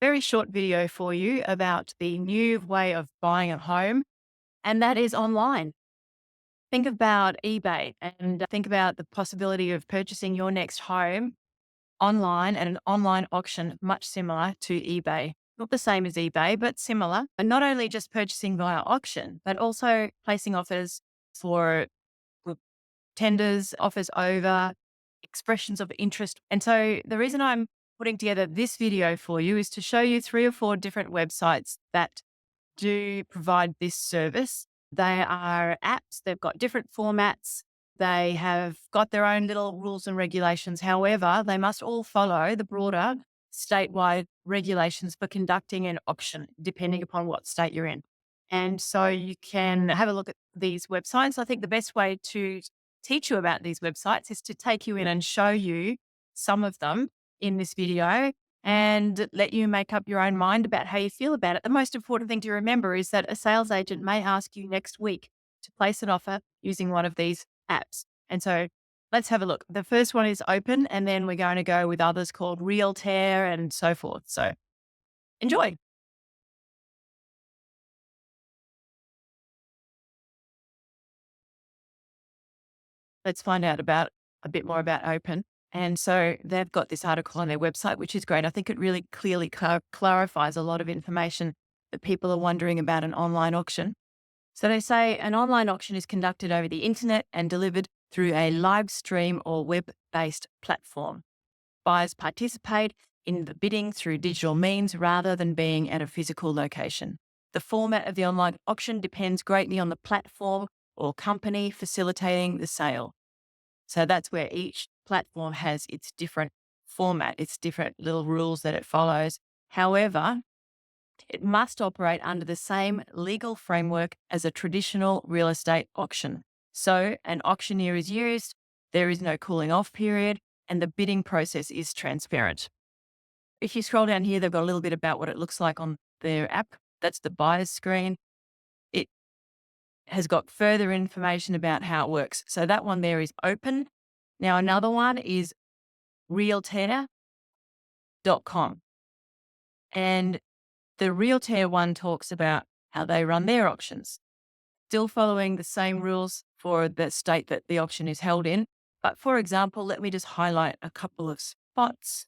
very short video for you about the new way of buying a home, and that is online. Think about eBay and think about the possibility of purchasing your next home online at an online auction, much similar to eBay. Not the same as eBay, but similar. And not only just purchasing via auction, but also placing offers for tenders, offers over, expressions of interest. And so the reason I'm putting together this video for you is to show you 3 or 4 different websites that do provide this service. They are apps, they've got different formats, they have got their own little rules and regulations. However, they must all follow the broader statewide regulations for conducting an auction, depending upon what state you're in. And so you can have a look at these websites. I think the best way to teach you about these websites is to take you in and show you some of them in this video and let you make up your own mind about how you feel about it. The most important thing to remember is that a sales agent may ask you next week to place an offer using one of these apps. And so let's have a look. The first one is Open, and then we're going to go with others called Realtair and so forth. So enjoy. Let's find out about a bit more about Open. And so they've got this article on their website, which is great. I think it really clearly clarifies a lot of information that people are wondering about an online auction. So they say an online auction is conducted over the internet and delivered through a live stream or web-based platform. Buyers participate in the bidding through digital means rather than being at a physical location. The format of the online auction depends greatly on the platform or company facilitating the sale. So that's where each platform has its different format, its different little rules that it follows. However, it must operate under the same legal framework as a traditional real estate auction. So an auctioneer is used, there is no cooling off period, and the bidding process is transparent. If you scroll down here, they've got a little bit about what it looks like on their app. That's the buyer's screen. It has got further information about how it works. So that one there is Open. Now another one is realtair.com. And the Realtair one talks about how they run their auctions, still following the same rules for the state that the auction is held in. But for example, let me just highlight a couple of spots.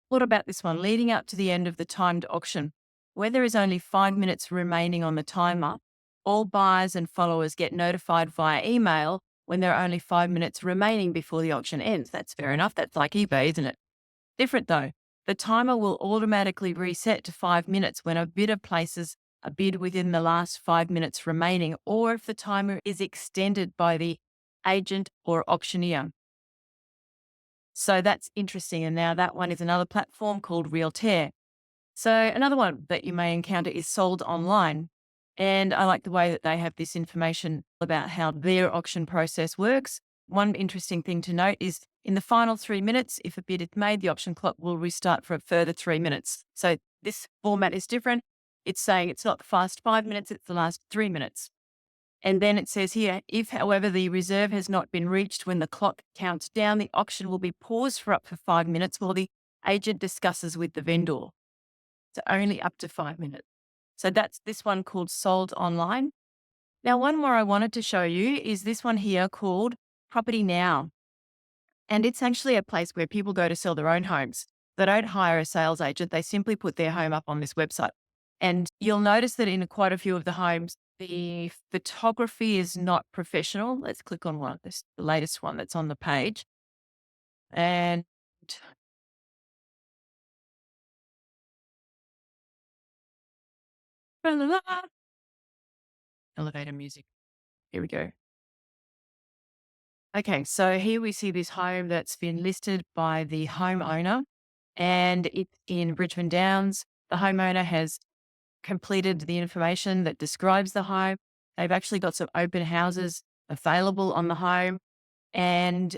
What about this one? Leading up to the end of the timed auction, where there is only 5 minutes remaining on the timer, all buyers and followers get notified via email when there are only 5 minutes remaining before the auction ends. That's fair enough. That's like eBay, isn't it? Different though. The timer will automatically reset to 5 minutes when a bidder places a bid within the last 5 minutes remaining, or if the timer is extended by the agent or auctioneer. So that's interesting. And now that one is another platform called Realtair. So another one that you may encounter is Sold Online. And I like the way that they have this information about how their auction process works. One interesting thing to note is in the final 3 minutes, if a bid is made, the auction clock will restart for a further 3 minutes. So this format is different. It's saying it's not the first 5 minutes, it's the last 3 minutes. And then it says here, if, however, the reserve has not been reached when the clock counts down, the auction will be paused for up to 5 minutes while the agent discusses with the vendor. So only up to 5 minutes. So that's this one called Sold Online. Now, one more I wanted to show you is this one here called Property Now. And it's actually a place where people go to sell their own homes. They don't hire a sales agent. They simply put their home up on this website. And you'll notice that in quite a few of the homes, the photography is not professional. Let's click on one, this the latest one that's on the page. And elevator music. Here we go. Okay, so here we see this home that's been listed by the homeowner, and it's in Brisbane Downs. The homeowner has completed the information that describes the home. They've actually got some open houses available on the home, and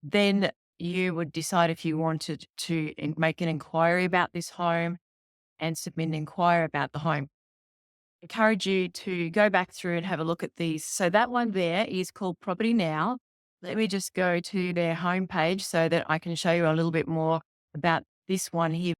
then you would decide if you wanted to make an inquiry about this home and submit an inquiry about the home. Encourage you to go back through and have a look at these. So that one there is called Property Now. Let me just go to their homepage so that I can show you a little bit more about this one here.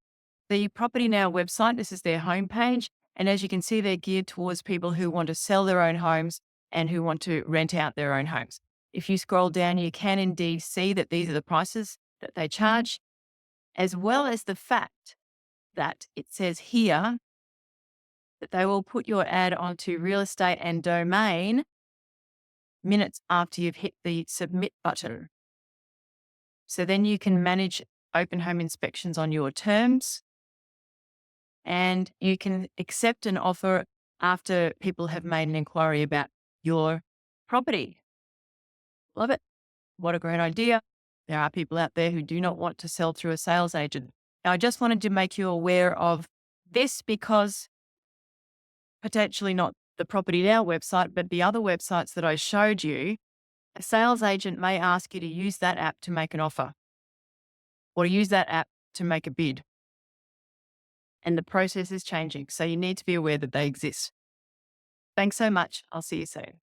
The Property Now website, this is their homepage. And as you can see, they're geared towards people who want to sell their own homes and who want to rent out their own homes. If you scroll down, you can indeed see that these are the prices that they charge, as well as the fact that it says here that they will put your ad onto real estate and domain minutes after you've hit the submit button. So then you can manage open home inspections on your terms, and you can accept an offer after people have made an inquiry about your property. Love it. What a great idea. There are people out there who do not want to sell through a sales agent. Now, I just wanted to make you aware of this because potentially not the Property Now website, but the other websites that I showed you, a sales agent may ask you to use that app to make an offer or use that app to make a bid. And the process is changing. So you need to be aware that they exist. Thanks so much. I'll see you soon.